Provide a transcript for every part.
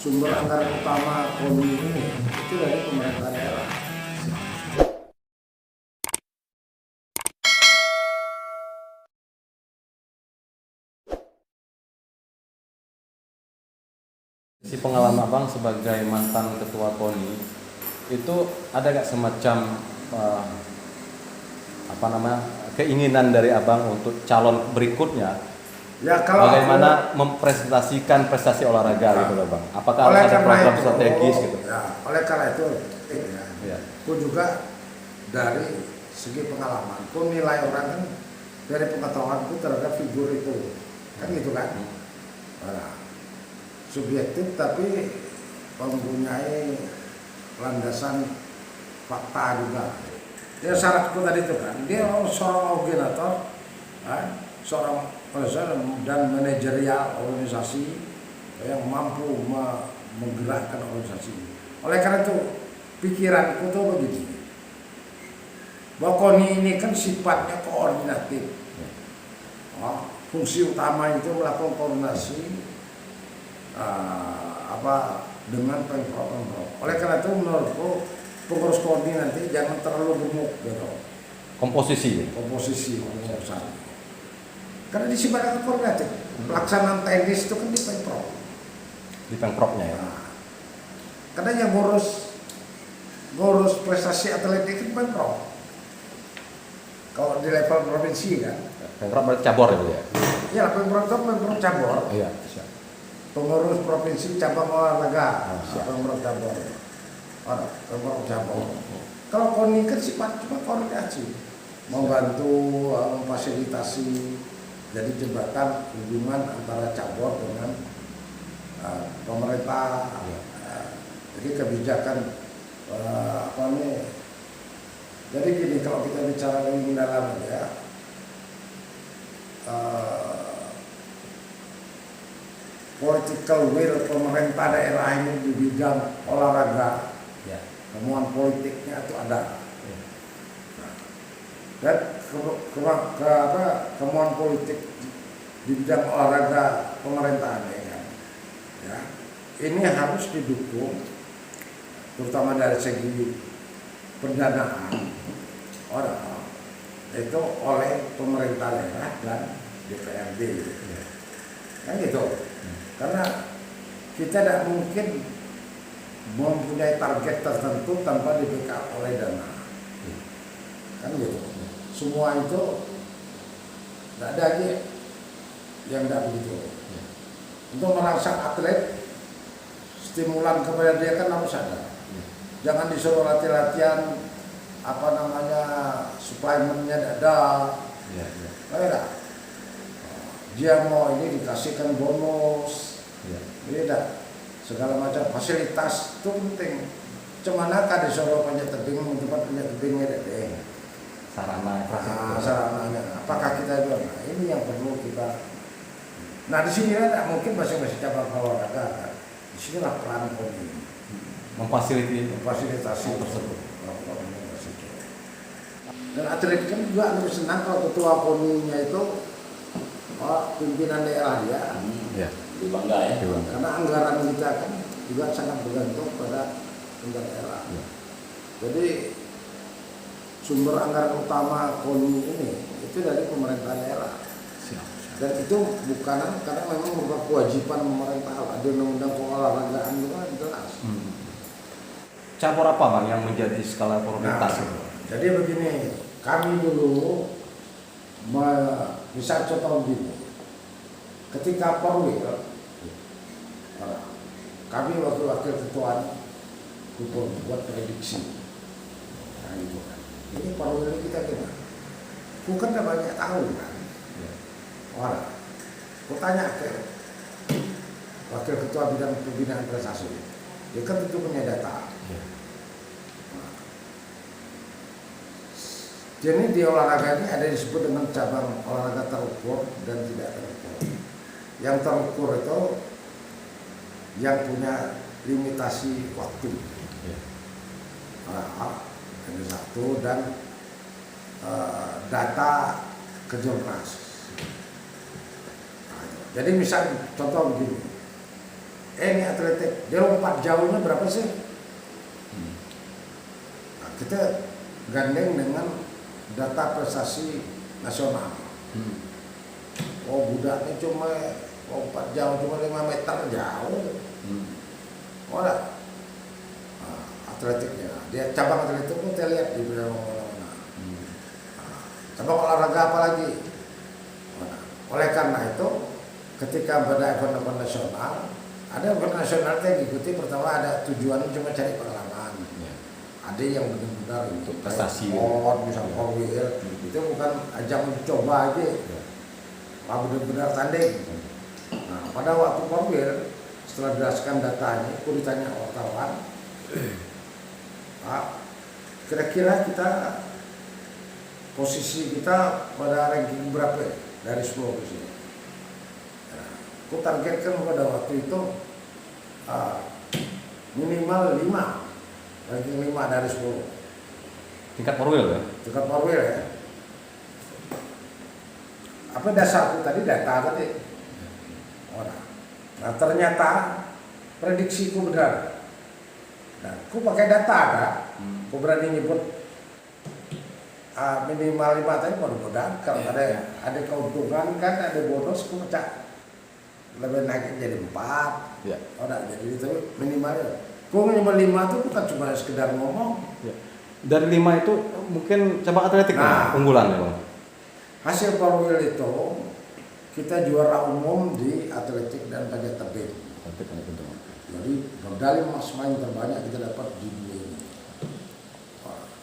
sumber anggaran utama KONI ini itu dari pemerintah daerah. Si pengalaman abang sebagai mantan ketua KONI itu ada gak semacam keinginan dari abang untuk calon berikutnya? Ya, kalau bagaimana mempresentasikan prestasi olahraga gitu loh bang? Apakah ada program strategis gitu? Ya, oleh karena itu, Ya. aku juga dari segi pengalaman, aku nilai orang kan dari pengetahuanku terhadap figur itu, kan gitu kan? Nah, subjektif tapi mempunyai landasan fakta juga. Ya syaratku tadi itu kan, dia seorang organisator, seorang dan manajerial organisasi yang mampu menggerakkan organisasi. Oleh karena itu pikiranku tuh begini, bahwa KONI ini kan sifatnya koordinatif. Fungsi utama itu melakukan koordinasi dengan pemprov. Oleh karena itu menurutku pengurus KONI nanti jangan terlalu gemuk gitu. Komposisi pengurusan. Karena di sifatnya koordinatif. Pelaksanaan teknis itu kan di pemprov. Di pemprovnya ya. Karena yang ngurus prestasi atletik kan pemprov. Kalau di level provinsi kan. Pemprov berarti cabur ya? Ya, pemprov itu pemprov cabur. Iya. Pengurus provinsi cabang olahraga, pemprov cabur. Kalau KONI kan sifat cuma koordinasi, membantu, memfasilitasi, jadi jembatan hubungan antara cabur dengan pemerintah. Jadi kebijakan jadi gini, kalau kita bicara lebih mendalam ya, political will pemerintah daerah ini di bidang olahraga, kemauan politiknya itu ada. Dan kemauan politik di bidang olahraga pemerintahannya ya, ini harus didukung terutama dari segi pendanaan itu oleh pemerintah daerah dan DPRD kan gitu. Karena kita tidak mungkin mempunyai target tertentu tanpa di-backup oleh dana kan gitu. Semua itu tidak ada aja yang tidak begitu. Untuk merangsang atlet, stimulan kepada dia kan harus ada. Jangan disuruh latihan suplemennya tidak ada. Tidak. Dia mau ini dikasihkan bonus, tidak. Segala macam fasilitas itu penting. Cuman kan disuruh panjat tebing, tempat panjat tebingnya deh. Sarananya. Apakah kita bilang, nah ini yang perlu kita. Nah di sini tidak mungkin masing-masing cabang olahraga. Di sinilah peran KONI memfasilitasi tersebut. Dan atlet kan juga lebih senang kalau ketua KONI-nya itu pimpinan daerah dia. Bangga ya. Karena anggaran kita kan juga sangat bergantung pada pemerintah daerah. Jadi sumber anggaran utama KONI ini itu dari pemerintah daerah. Dan itu bukan karena memang merupakan kewajiban pemerintah. Ada undang-undang keolahragaan juga jelas. Cabur apa bang yang menjadi skala prioritas? Jadi begini, kami dulu bisa contoh begini. Ketika Perwil, kami wakil ketua buat prediksi. Nah, gitu kan. Ini Perwil ini kita gimana? Bukan tidak banyak tahu kan. Orang, aku tanya ke wakil ketua bidang pembinaan prestasi, dia kan tentu punya data. Jadi di olahraga ini ada disebut dengan cabang olahraga terukur dan tidak terukur. Yang terukur itu yang punya limitasi waktu. Ada satu dan data kejurnas. Jadi misalnya contoh begini, ini atletik, dia lompat jauhnya berapa sih? Nah, kita gandeng dengan data prestasi nasional. Oh budaknya cuma lompat jauh cuma 5 meter jauh. Oh enggak. Nah, atletiknya, dia cabang atletik itu kita lihat di mana-mana. Cabang olahraga apa lagi? Nah, oleh karena itu, ketika pada event-event nasional, ada event nasional yang diikuti pertama ada tujuannya cuma cari pengalaman. Ada yang benar-benar untuk prestasi, bisa wheel, itu bukan ajang coba aja, benar-benar tanding. Nah, pada waktu wheel, setelah jelaskan datanya, aku ditanya wartawan, Pak, kira-kira kita posisi kita pada ranking berapa ya? Dari 10 ke sini. Nah, aku targetkan pada waktu itu minimal 5, ranking 5 dari 10. Tingkat Morwil ya? Tingkat Morwil ya. Apa dasarku tadi? Data tadi. Nah ternyata prediksiku benar. Nah, aku pakai data ada. Aku berani nyebut minimal 5 tadi mudah-mudahan kalau ada keuntungan kan ada bonus aku pecah lebih naik jadi 4. Jadi itu minimalnya. Aku minimal 5 itu bukan cuma sekedar ngomong. Dari 5 itu mungkin cabang atletik unggulan ya Bang? Hasil Morwil itu kita juara umum di atletik dan panjat tebing. Jadi medali emas main terbanyak kita dapat di dunia ini.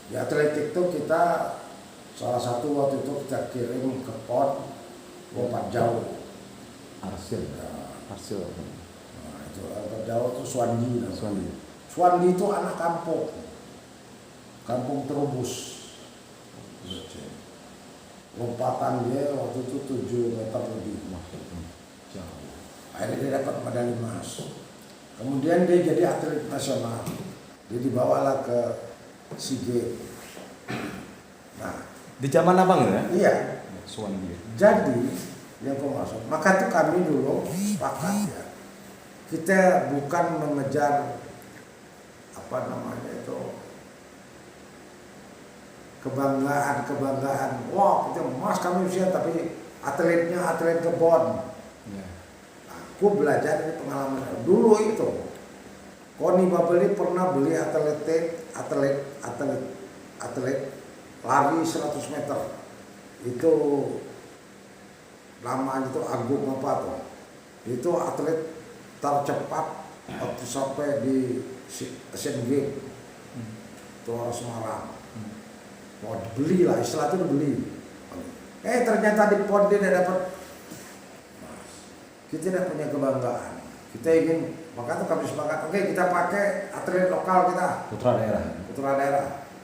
Di atletik itu kita salah satu waktu itu kita kirim ke PON lompat jauh. Arsil. Nah, itu lompat jauh itu Swandi. Swandi itu anak kampung Terubus. Lompatan dia waktu itu 7 meter lebih. Jauh. Akhirnya dia dapat medali emas. Kemudian dia jadi atlet nasional. Dia dibawalah ke SEA Games. Nah, di zaman abang ya? Iya. Swandi. Jadi yang kau maksud, maka itu kami dulu sepakat ya. Kita bukan mengejar kebanggaan. Wah, kita emas kami usia tapi atletnya atlet kebon. Aku belajar dari pengalaman dulu itu. Koni Babeli pernah beli atlet lari 100 meter. Itu namanya itu Agung apa tuh? Itu atlet tercepat waktu sampai di Asian Games. Itu orang Semarang. Mau dibeli lah, istilah itu dibeli. Ternyata di PON dia tidak dapat. Kita tidak punya kebanggaan. Kita ingin, maka itu kami sepakat. Oke, kita pakai atlet lokal kita. Putra daerah.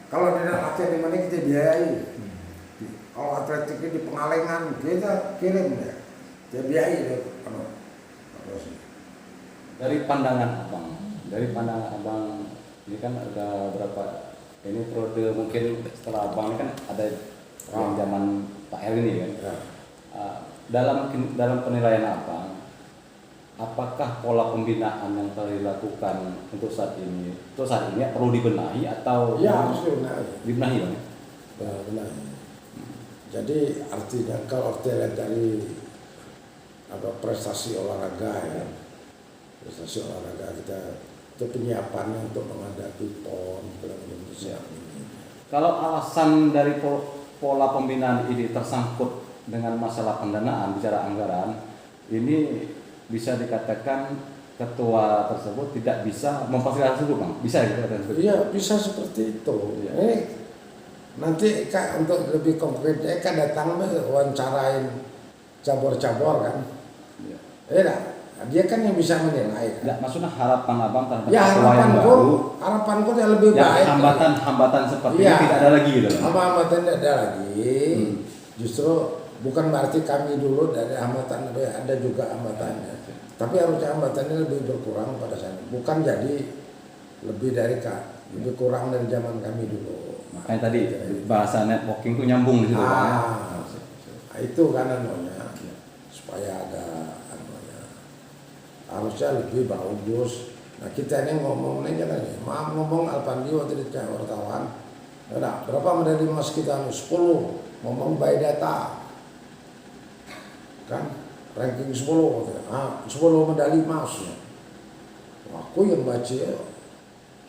Kalau dia latihan di mana kita biayai. Kalau atletiknya di Pengalengan kita kirim ya. Dia biayai deh. Dari pandangan abang, ini kan ada berapa? Ini periode mungkin setelah abang ini kan ada yang zaman Pak Heri ini kan. Dalam penilaian abang, apakah pola pembinaan yang telah dilakukan untuk saat ini perlu dibenahi atau harus dibenahi bang? Benahi. Jadi artinya kalau kita lihat dari prestasi olahraga ya, kita itu penyiapannya untuk menghadapi PON Indonesia ini. Kalau alasan dari pola pembinaan ini tersangkut dengan masalah pendanaan, bicara anggaran, ini bisa dikatakan ketua tersebut tidak bisa memfasilitasi itu bang? Bisa dikatakan seperti itu? Iya, bisa seperti itu. Ya. Nanti Kak untuk lebih konkret, Kak datang wawancarain cabur-cabur kan? Iya. Dia kan yang bisa menilai. Kan? Maksudnya harapan abang terhadap ketua yang baru. Harapanku yang lebih baik. Hambatan seperti ini tidak ada lagi gitu. Hambatan tidak ada lagi. Justru bukan berarti kami dulu dari hambatan, ada juga hambatannya. Tapi harusnya hambatannya lebih berkurang pada saat ini. Bukan jadi lebih dari lebih kurang dari zaman kami dulu. Makanya tadi bahasa networking itu nyambung di situ. Itu kan supaya ada harusnya lebih bagus. Nah kita ini ngomongnya kan nih, maaf ngomong Alpandi waktu itu kayak wartawan, ada berapa medali emas kita? 10, ngomong by data, kan ranking 10, 10 medali emas. Aku yang baca,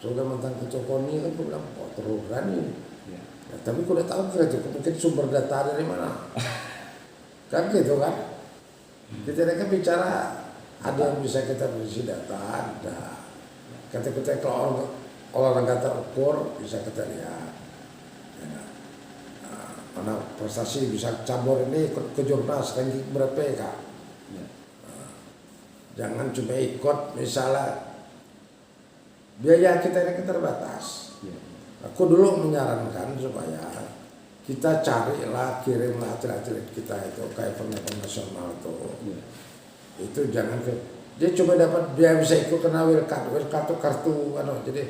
sudah mantan ketua KONI kan, aku bilang, oh terlalu berani. Ya. Ya, tapi aku udah tahu kan itu mungkin sumber data dari mana, kan gitu kan? Kita kan bicara ada yang bisa kita berisi data, ada. Kata-kata kalau olahraga terukur bisa kita lihat. Ya. Mana prestasi bisa cabur ini ikut ke jurnas ranking berapa ya kak? Ya. Jangan cuma ikut misalnya biaya kita ini terbatas. Ya. Aku dulu menyarankan supaya kita carilah, kirimlah atlet-atlet kita itu ke event-event nasional tuh. Ya. Itu jangan ke dia cuma dapat dia bisa ikut kena Wilkat itu kartu jadi